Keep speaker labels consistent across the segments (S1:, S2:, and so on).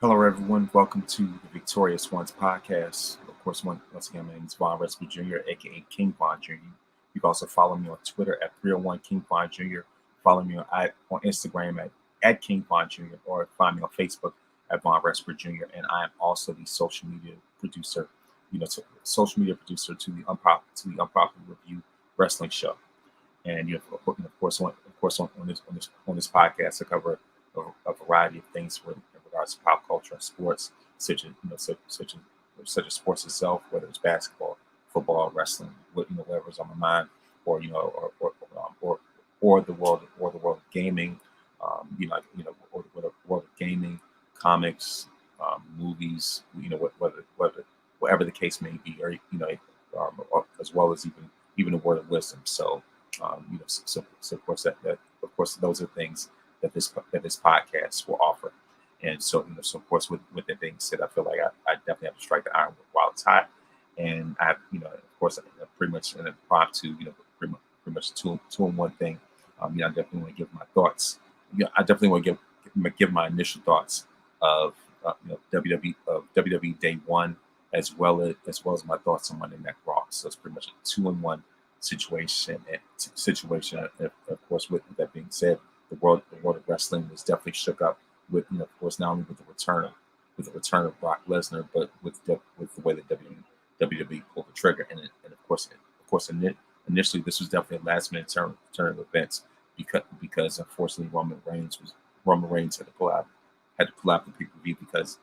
S1: Hello, everyone. Welcome to the Victorious Ones podcast. Of course, once again, my name is Von Rescue Jr., aka King Von Jr. You can also follow me on Twitter at 301 King Von Jr. Follow me on Instagram at King Von Jr. or find me on Facebook at Von Rescue Jr. And I am also the social media producer, social media producer to the Unpopular Review Wrestling Show. And of course, on this podcast, I cover a variety of things in regards to pop culture and sports, such as sports itself, whether it's basketball, football, wrestling, whatever's on my mind, or or the world of gaming, or the world of gaming, comics, movies, whatever the case may be, or as well as even a word of wisdom. So of course of course those are things that this podcast will offer. And so of course with that being said, I feel like I definitely have to strike the iron while it's hot. And I have, of course, pretty much in a prompt to, pretty much two in one thing. I definitely want to give my thoughts. I definitely want to give my initial thoughts of WWE Day One, as well as my thoughts on Monday Night Raw. So it's pretty much a two-in-one situation. And of course, with that being said, the world of wrestling was definitely shook up with, of course, not only with the return of Brock Lesnar, but with the way that WWE pulled the trigger. And initially this was definitely a last minute turn of events because unfortunately Roman Reigns had to pull out the pay-per-view because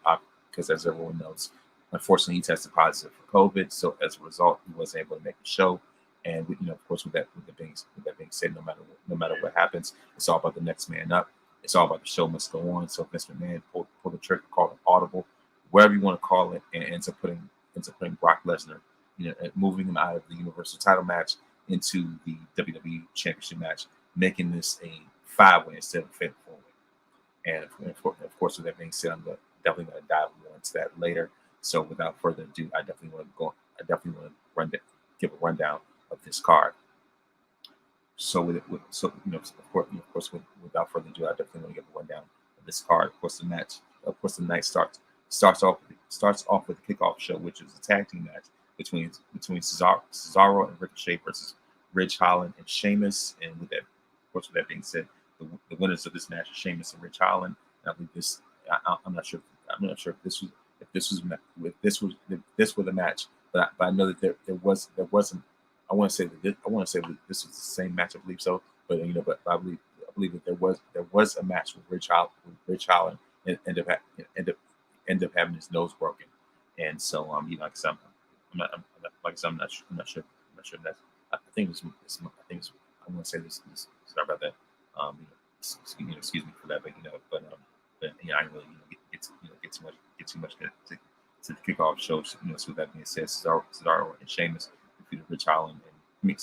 S1: as everyone knows, unfortunately he tested positive for COVID. So as a result, he wasn't able to make the show. And of course, with that being said, no matter what happens, it's all about the next man up. It's all about the show must go on. So Vince McMahon pulled the trigger, called it audible, whatever you want to call it, and ends up putting Brock Lesnar, moving him out of the Universal Title match into the WWE Championship match, making this a 5-way instead of a fatal 4-way. And of course, with that being said, definitely going to dive more into that later. So without further ado, I definitely want to go. I definitely want to give a rundown of this card. So without further ado, I definitely want to give a rundown of this card. Of course, the night starts off with the kickoff show, which is a tag team match between Cesaro and Ricochet versus Ridge Holland and Sheamus. And with that being said, the winners of this match are Sheamus and Ridge Holland. And I believe this. I'm not sure. I'm not sure if this was the match, but I know that there wasn't. I want to say that this was the same match. I believe so, but I believe that there was a match with Ridge Holland and end up having his nose broken. And so like I said, I'm not sure that's. I think I want to say this. Sorry about that. Excuse me for that, but I didn't really get too much to the kickoff show. So with that being said, Cesaro and Sheamus defeated Ridge Holland, and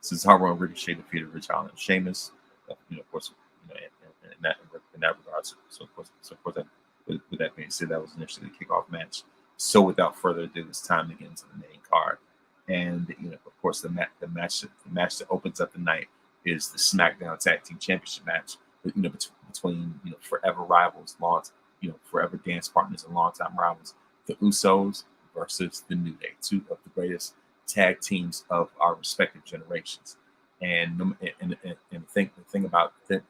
S1: Cesaro and Ricochet defeated Ridge Holland and Sheamus. Of course, in that regard. So of course, with that being said, that was initially the kickoff match. So without further ado, it's time to get into the main card. And of course, the match that opens up the night is the Smackdown Tag Team Championship match. Between forever rivals, forever dance partners and longtime rivals, the Usos versus the New Day, two of the greatest tag teams of our respective generations. And the thing about the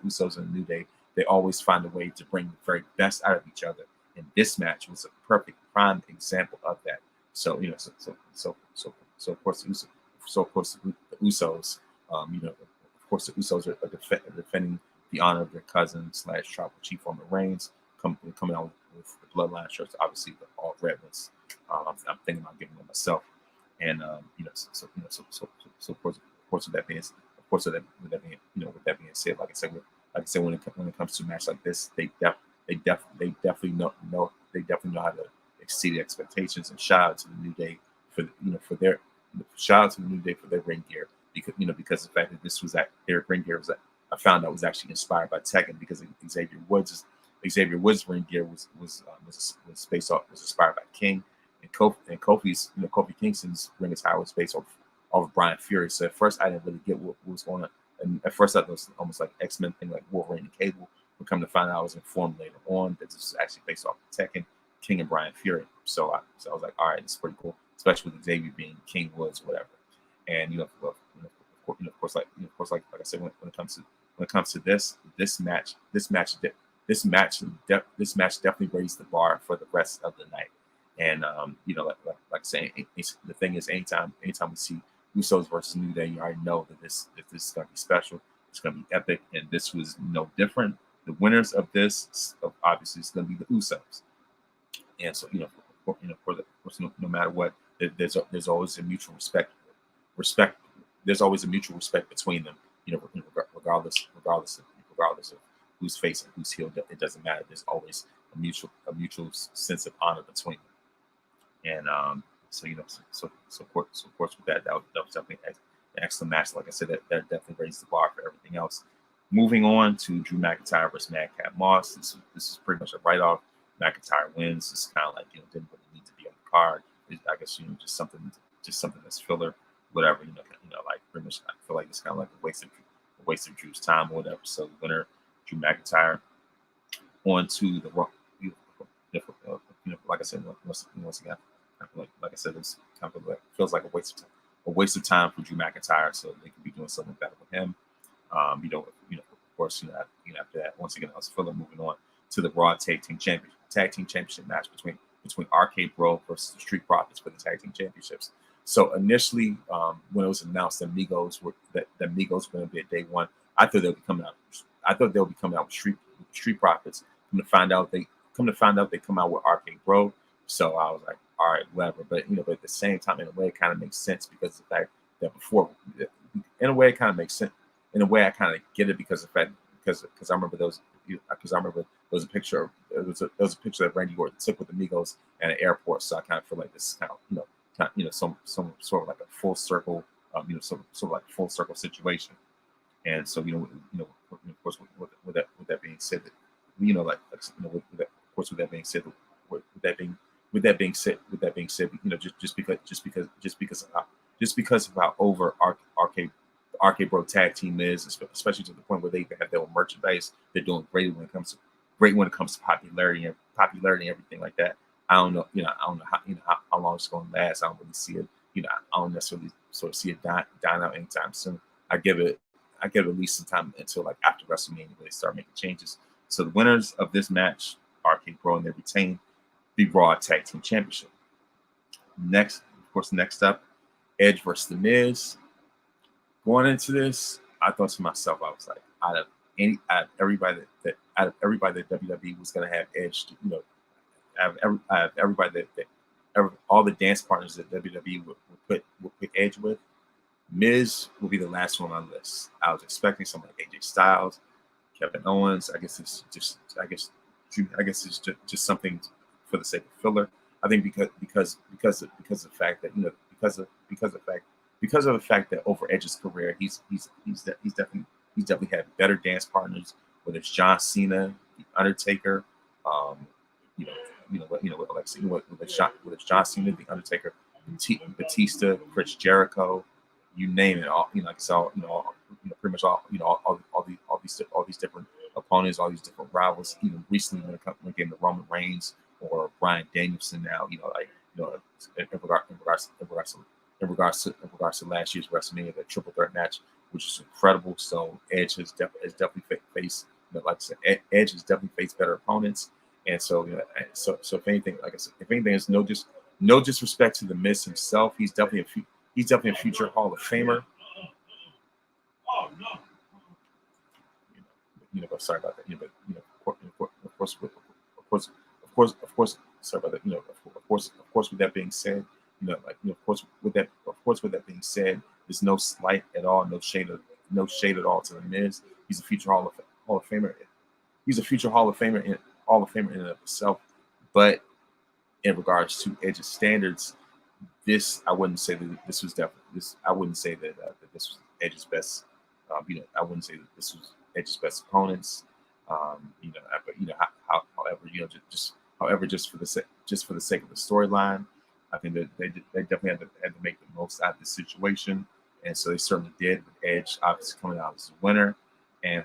S1: Usos and the New Day, they always find a way to bring the very best out of each other. And this match was a perfect prime example of that. So of course the Usos, of course the Usos are defending the honor of their cousin / tribal chief Roman Reigns, coming out with the bloodline shirts, obviously the all red ones. I'm thinking about giving them myself. And of course with that being said, like I said, when it comes to a match like this, they definitely know how to exceed expectations. And shout out to the New Day for their ring gear, because the fact that their ring gear I found out was actually inspired by Tekken, because Xavier Woods' ring gear was inspired by King, and Kofi Kingston's ring attire was based off of Brian Fury. So at first I didn't really get what was going on, and at first I thought it was almost like X-Men thing, like Wolverine and Cable. we come to find out, I was informed later on that this is actually based off of Tekken, King and Brian Fury. So I was like, all right, this is pretty cool, especially with Xavier being King Woods, whatever. And of course, like I said, when it comes to this match definitely raised the bar for the rest of the night. And like I say, the thing is, anytime we see Usos versus New Day, you already know that this is going to be special. It's going to be epic, and this was no different. The winners of this, obviously, is going to be the Usos. And so, no matter what, there's always a mutual respect. There's always a mutual respect between them. Regardless of who's face and who's heel, it doesn't matter. There's always a mutual sense of honor between them. And so of course with that was definitely an excellent match. Like I said, that definitely raised the bar for everything else. Moving on to Drew McIntyre versus Madcap Moss. This is pretty much a write-off. McIntyre wins. It's kind of like didn't really need to be on the card. I guess just something that's filler, whatever. Like pretty much I feel like it's kind of like a waste of Drew's time or whatever. So the winner, Drew McIntyre, on to the like I said once again, like I said, it's kind of feels like a waste of time for Drew McIntyre. So they could be doing something better with him. Of course, after that, once again, I was filler. Moving on to the Raw Tag Team Championship match between RK Bro versus the Street Profits for the Tag Team Championships. So initially, when it was announced that Migos were going to be at day one, I thought they'll be coming out. With Street Profits. Come to find out they come out with RK Bro. So I was like, all right, whatever. But but at the same time, in a way, it kind of makes sense because of the fact that before, in a way, it kind of makes sense. In a way, I kind of get it because I remember there was a picture that Randy Orton took with the Migos at an airport. So I kind of feel like this is kind of some sort of like a full circle, sort of like a full circle situation. And so of course with that being said, just because of how over RK Bro tag team is, especially to the point where they have their own merchandise. They're doing great when it comes to popularity and everything like that. I don't know how long it's going to last. I don't really see it. I don't necessarily sort of see it dying out anytime soon. I give it at least some time until like after WrestleMania where they start making changes. So the winners of this match, RK Bro, and they retain the Raw Tag Team Championship. Next up, Edge versus The Miz. Going into this, I thought to myself, I was like, out of everybody that WWE was going to have Edge, all the dance partners that WWE would put Edge with, Miz will be the last one on the list. I was expecting someone like AJ Styles, Kevin Owens. I guess it's just something for the sake of filler. I think because of the fact that because of the fact that over Edge's career, he's definitely had better dance partners, whether it's John Cena, The Undertaker, with John Cena, The Undertaker, Batista, Chris Jericho, you name it. All pretty much all these different opponents, all these different rivals. Even recently, when it came to Roman Reigns or Bryan Danielson, now in regards to last year's WrestleMania, the triple threat match, which is incredible. So Edge has definitely faced, like I said, Edge has definitely faced better opponents. And so, so if anything, like I said, is no disrespect to the Miz himself, he's definitely a future Hall of Famer. Sorry about that. Of course, sorry about that. Of course, with that being said, with that being said, there's no slight at all, no shade at all to the Miz. He's a future Hall of Famer. He's a future Hall of Famer in and of himself. But in regards to Edge's standards, I wouldn't say that this was definitely this. I wouldn't say that this was Edge's best. I wouldn't say that this was Edge's best opponents. However, just for the sake of the storyline, I think that they definitely had to make the most out of the situation, and so they certainly did. With Edge obviously coming out as a winner, and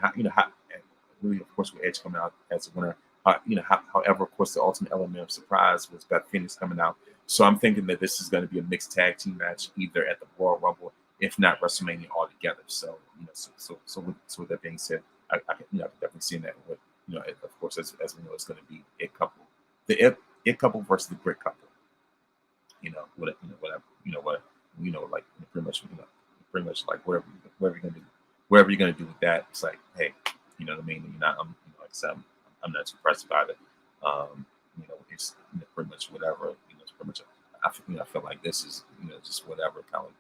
S1: really, of course, with Edge coming out as a winner. However, of course, the ultimate element of surprise was Beth Phoenix coming out. So I'm thinking that this is going to be a mixed tag team match, either at the Royal Rumble, if not WrestleMania altogether. So with that being said, I can definitely see that. With of course, as we know, it's going to be It Couple, the It Couple versus the Brick Couple. Like pretty much like whatever you're gonna do, whatever you're gonna do with that. It's like, hey, you know what I mean. You're not, like I said, I'm not surprised about it. It's pretty much whatever. It's pretty much. I feel like this is just whatever, kind of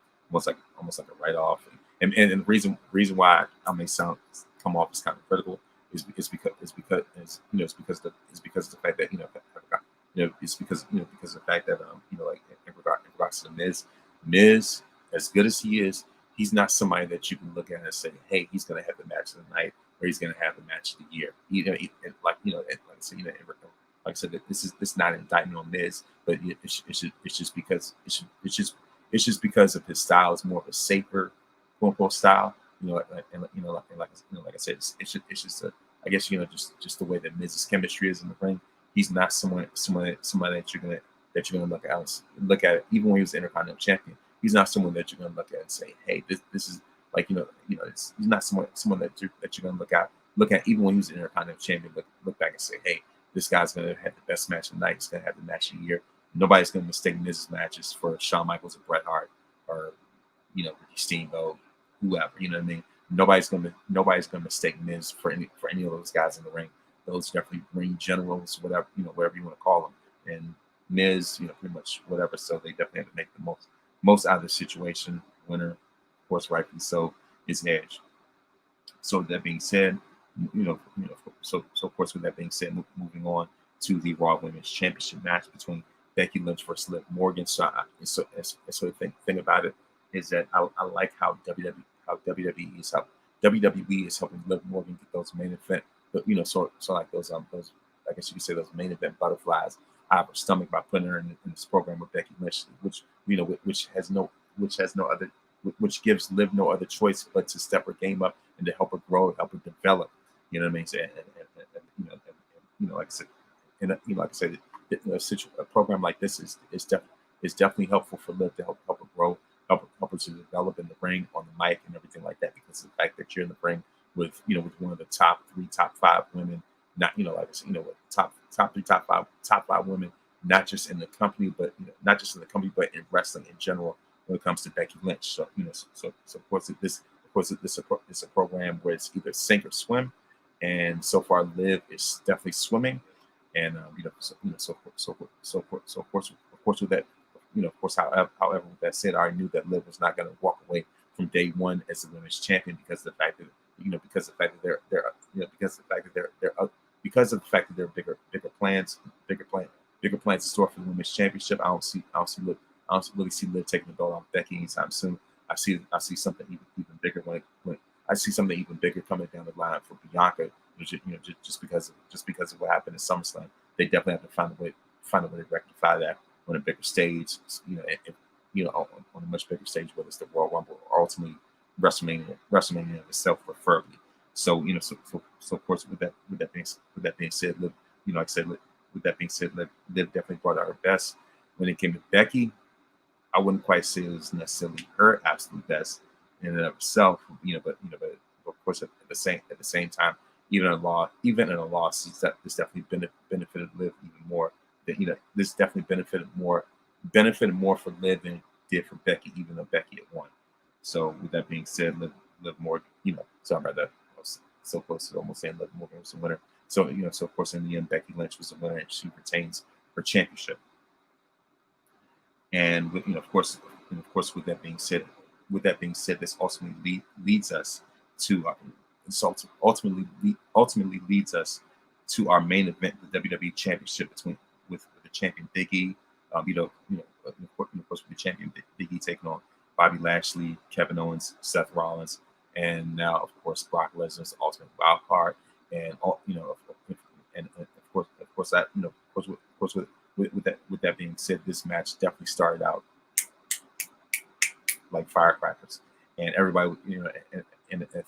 S1: almost like a write off. And the reason why I may come off as kind of critical is because of the fact that because of the fact that like in regards to the Miz, as good as he is, he's not somebody that you can look at and say, hey, he's going to have the match of the night or he's going to have the match of the year. Like I said, this is not an indictment on Miz, but it's just because of his style. It's more of a safer quote unquote style. Like I said, it's just I guess just the way that Miz's chemistry is in the ring. He's not someone that you're gonna look at it, even when he was the Intercontinental Champion. He's not someone that you're gonna look at and say, hey, this is like he's not someone that you're gonna look at even when he was the Intercontinental Champion. Look back and say, hey, this guy's gonna have the best match of the night. He's gonna have the match of the year. Nobody's gonna mistake Miz's matches for Shawn Michaels or Bret Hart or Ricky Steamboat, whoever. You know what I mean? Nobody's gonna mistake Miz for any of those guys in the ring. Those definitely ring generals, whatever whatever you want to call them. And Miz, pretty much whatever. So they definitely have to make the most out of the situation. Winner, of course, rightfully so, is Edge. So that being said, so of course, with that being said, moving on to the Raw Women's Championship match between Becky Lynch versus Liv Morgan. So the thing about it is that I like how WWE is helping Liv Morgan get those main event, but so like those I guess you could say those main event butterflies out of her stomach by putting her in this program with Becky Lynch, which which gives Liv no other choice but to step her game up and to help her grow, help her develop. You know what I mean? Like I said, like I said, a program like this is definitely helpful for Liv to help her grow, help her to develop in the ring, on the mic, and everything like that. Because of the fact that you're in the ring with with one of the top 5 women, not like I said, with top 3, top 5 women, not just in the company, but but in wrestling in general. When it comes to Becky Lynch, so of course this is a program where it's either sink or swim, and so far Liv is definitely swimming, and of course with that, of course, however, with that said, I already knew that Liv was not going to walk away from day one as the women's champion because of the fact that because of the fact that there are bigger plans in store for the women's championship. I don't really see Liv taking the belt off Becky anytime soon. I see something even bigger when I see something even bigger coming down the line for Bianca. Just because of what happened in SummerSlam, they definitely have to find a way to rectify that on a bigger stage. On a much bigger stage, whether it's the Royal Rumble or ultimately WrestleMania itself, preferably. So of course with that being said, Liv, like I said, with that being said, Liv definitely brought out her best. When it came to Becky, I wouldn't quite say it was necessarily her absolute best in and of itself, but of course at the same time, even in a loss, this definitely benefited Liv even more. This definitely benefited more for Liv than it did for Becky, even though Becky had won. So with that being said, Liv Morgan, sorry about that, I was so close to almost saying Liv Morgan was the winner. So so of course in the end, Becky Lynch was the winner, and she retains her championship. And of course, with that being said, this ultimately leads us to ultimately leads us to our main event, the WWE Championship with the champion Big E. Of course, with the champion Big E taking on Bobby Lashley, Kevin Owens, Seth Rollins, and now of course Brock Lesnar's ultimate wild card. And with that being said, this match definitely started out like firecrackers, and everybody, and the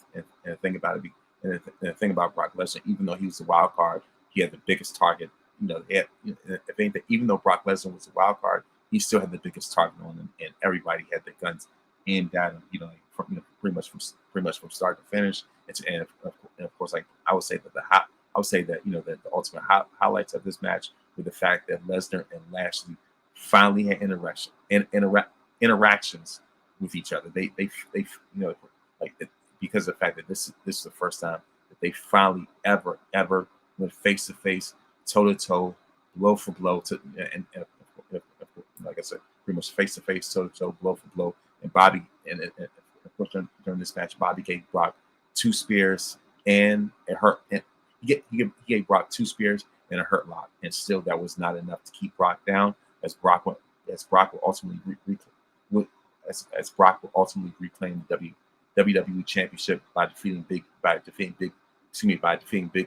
S1: thing about it, the thing about Brock Lesnar, even though he was the wild card, he had the biggest target. If anything, even though Brock Lesnar was a wild card, he still had the biggest target on him, and everybody had their guns aimed at him. Pretty much from start to finish. And of course, like I would say that that the ultimate highlights of this match were the fact that Lesnar and Lashley finally had interactions with each other. They because of the fact that this is the first time that they finally ever went face to face, toe to toe, blow for blow, and like I said, pretty much face to face, toe to toe, blow for blow. And Bobby and of course during this match, Bobby gave Brock 2 spears and it hurt. And he gave Brock 2 spears and a hurt lock, and still that was not enough to keep Brock down. As Brock will ultimately reclaim the WWE Championship by defeating Big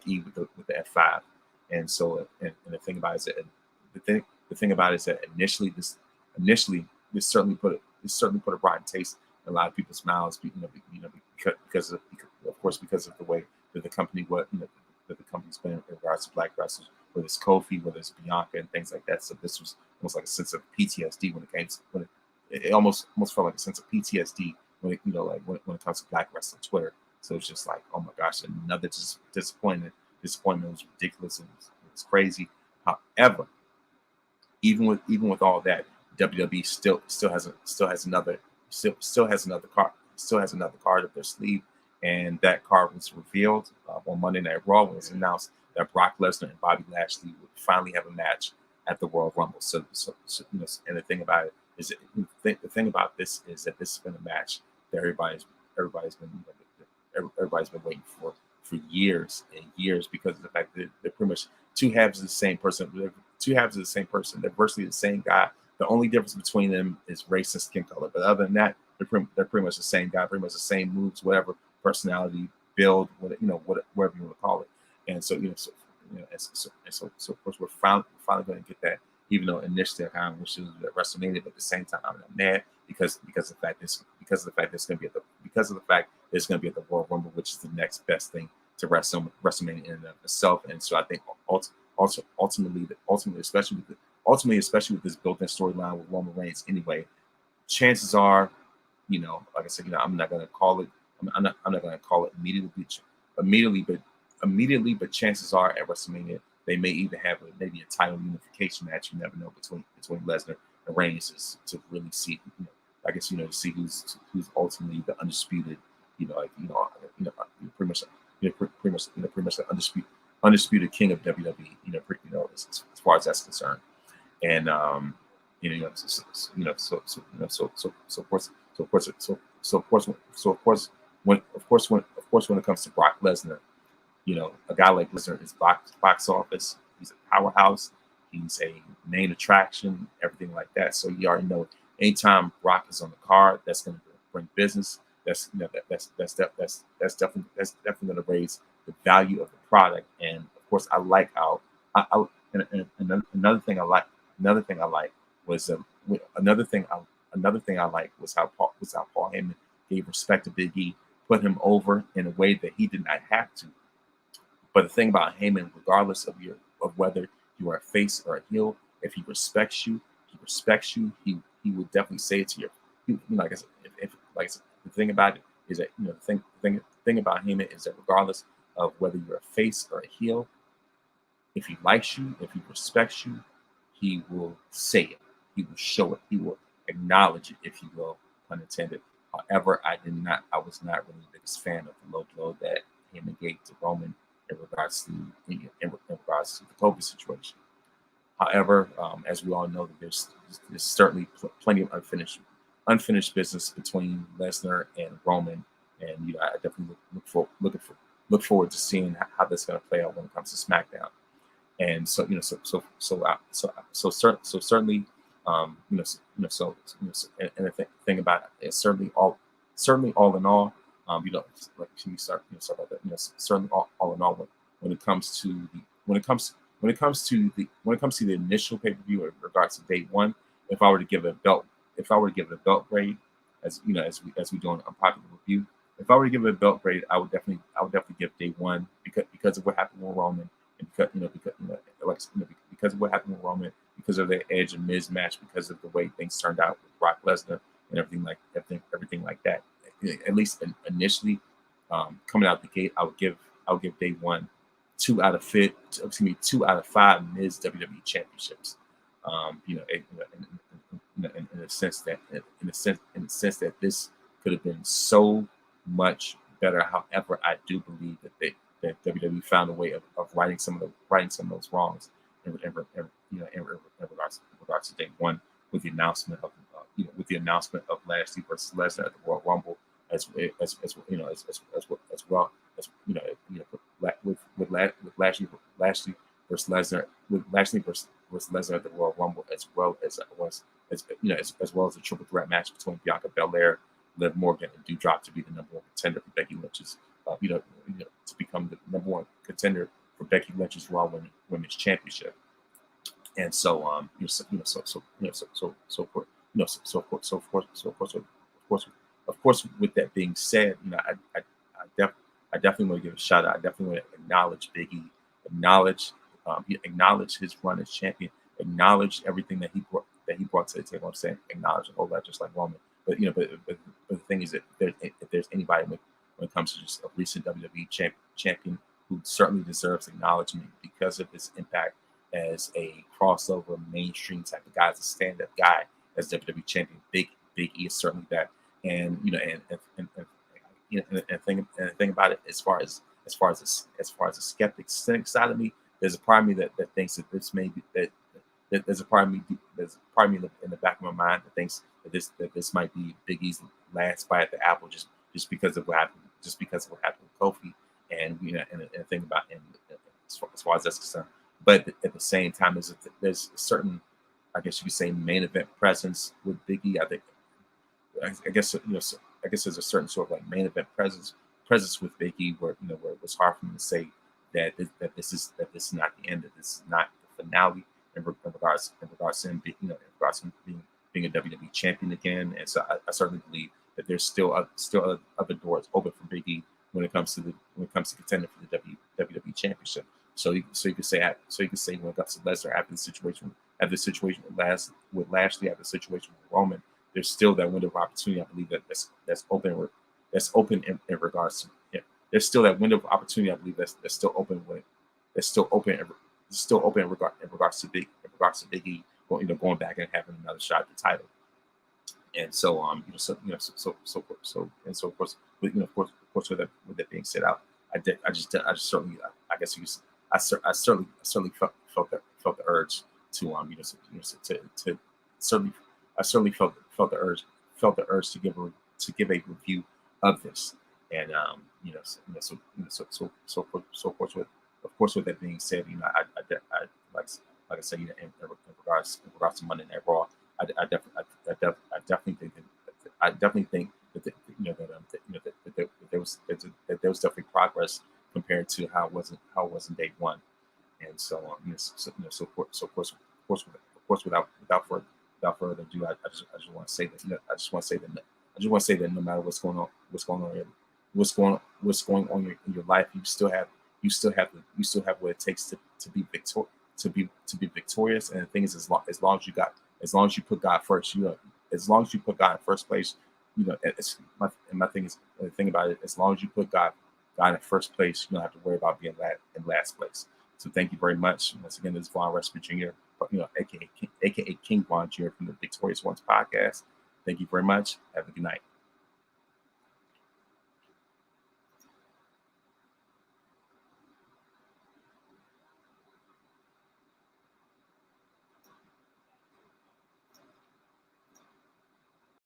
S1: E with the F5. And so, and the thing about it is that initially this certainly put a rotten taste in a lot of people's mouths. Because of the way that the company that the company's been in regards to black wrestlers, whether it's Kofi, whether it's Bianca, and things like that. So this was almost like a sense of PTSD it almost felt like a sense of PTSD when it comes to black wrestling Twitter. So it's just like, oh my gosh, another disappointment. Disappointment was ridiculous and it was crazy. However, even with all that, WWE still has another card up their sleeve, and that card was revealed on Monday Night Raw when it was announced that Brock Lesnar and Bobby Lashley would finally have a match at the Royal Rumble. So and the thing about it is the thing about this is that this has been a match that everybody's been waiting for years and years, because of the fact that they're pretty much two halves of the same person. They're virtually the same guy. The only difference between them is race and skin color. But other than that, they're pretty much the same guy, pretty much the same moves, whatever personality, build, whatever you want to call it. And so so of course we're finally going to get that. Even though initially I kind of wish it was at WrestleMania, but at the same time I'm mad because of the fact it's going to be at the Royal Rumble, which is the next best thing to WrestleMania in and of itself. And so I think ultimately, especially with this built-in storyline with Roman Reigns, anyway, chances are, like I said, I'm not going to call it. I'm not going to call it immediately, but chances are at WrestleMania they may even have maybe a title unification match. You never know, between Lesnar and Reigns, to really see, to see who's ultimately the undisputed, pretty much the undisputed king of WWE, as far as that's concerned. And when it comes to Brock Lesnar, a guy like Lesnar is box office. He's a powerhouse. He's a main attraction, everything like that. So you already know, anytime Brock is on the card, that's going to bring business. That's definitely going to raise the value of the product. And of course, I like how another thing I like was how Paul Heyman gave respect to Big E, put him over in a way that he did not have to. But the thing about Heyman, regardless of whether you are a face or a heel, if he respects you, he will definitely say it to you. Like I said, the thing about it is that the thing about Heyman is that regardless of whether you're a face or a heel, if he likes you, if he respects you, he will say it. He will show it. He will acknowledge it, if you will, pun intended. However, I was not really the biggest fan of the low blow that Heyman gave to Roman in regards to the COVID situation. However, as we all know, that there's certainly plenty of unfinished business between Lesnar and Roman, and I definitely look forward to seeing how that's going to play out when it comes to SmackDown. And so certainly, and the thing about it is certainly all in all, certainly all in all, when it comes to the initial pay-per-view in regards to day one, if I were to give it a belt grade, as we do an unpopular review, if I were to give it a belt grade, I would definitely give day one because of what happened with Roman, and because of what happened with Roman, because of the Edge and Miz match, because of the way things turned out with Brock Lesnar and everything like that. At least initially, coming out the gate, I would give day one 2 out of 5 Miz WWE championships. In the sense that this could have been so much better. However, I do believe that WWE found a way of righting some of those wrongs in regards to day one, with the announcement of Lashley versus Lesnar at the Royal Rumble, as well as with Lashley versus Lesnar, versus Lesnar at the Royal Rumble, as well as the triple threat match between Bianca Belair, Liv Morgan, and Doudrop to be the number one contender for Becky Lynch's, to become the number one contender for Becky Lynch's Raw Women's Championship. And so, of course, with that being said, I definitely want to give a shout out. I definitely want to acknowledge Big E, acknowledge his run as champion, acknowledge everything that he brought to the table. I'm saying acknowledge a whole lot, just like Roman. But the thing is that if there's anybody when it comes to just a recent WWE champion who certainly deserves acknowledgement because of his impact as a crossover mainstream type of guy, as a stand-up guy, as WWE champion, Big E is certainly that. And the thing about it, as far as the skeptic cynic side of me, there's a part of me that thinks that this may be that there's a part of me in the back of my mind that thinks that this might be Big E's last bite at the apple, just because of what happened with Kofi, and the thing about, and as far as that's concerned. But at the same time, there's a certain, I guess you could say, main event presence with Big E. I guess there's a certain sort of like main event presence with Big E where it was hard for me to say that this is not the end, that this is not the finale in regards to him being a WWE champion again. And so I certainly believe that there's still other doors open for Big E when it comes to contending for the WWE championship. So you could say when it comes to Lesnar, after the situation with Lashley, after the situation with Roman, there's still that window of opportunity. I believe that's open. That's open in regards to him. There's still that window of opportunity. I believe that's still open in regards to Big E, going back and having another shot at the title. And so of course with that being said, I certainly felt the urge to give a review of this. And of course with that being said, I like I said, in regards to Monday Night Raw, I definitely think that there was definitely progress compared to how it was in day one. And so of course without further ado, I just want to say that no matter what's going on in your life, you still have what it takes to be victorious. And the thing is, as long as you put God first, as long as you put God in first place, my thing is, the thing about it, as long as you put God in first place, you don't have to worry about being in last place. So thank you very much. Once again, this is Von Resper Jr., aka King Von Jr. from the Victorious Ones podcast. Thank you very much. Have a good night.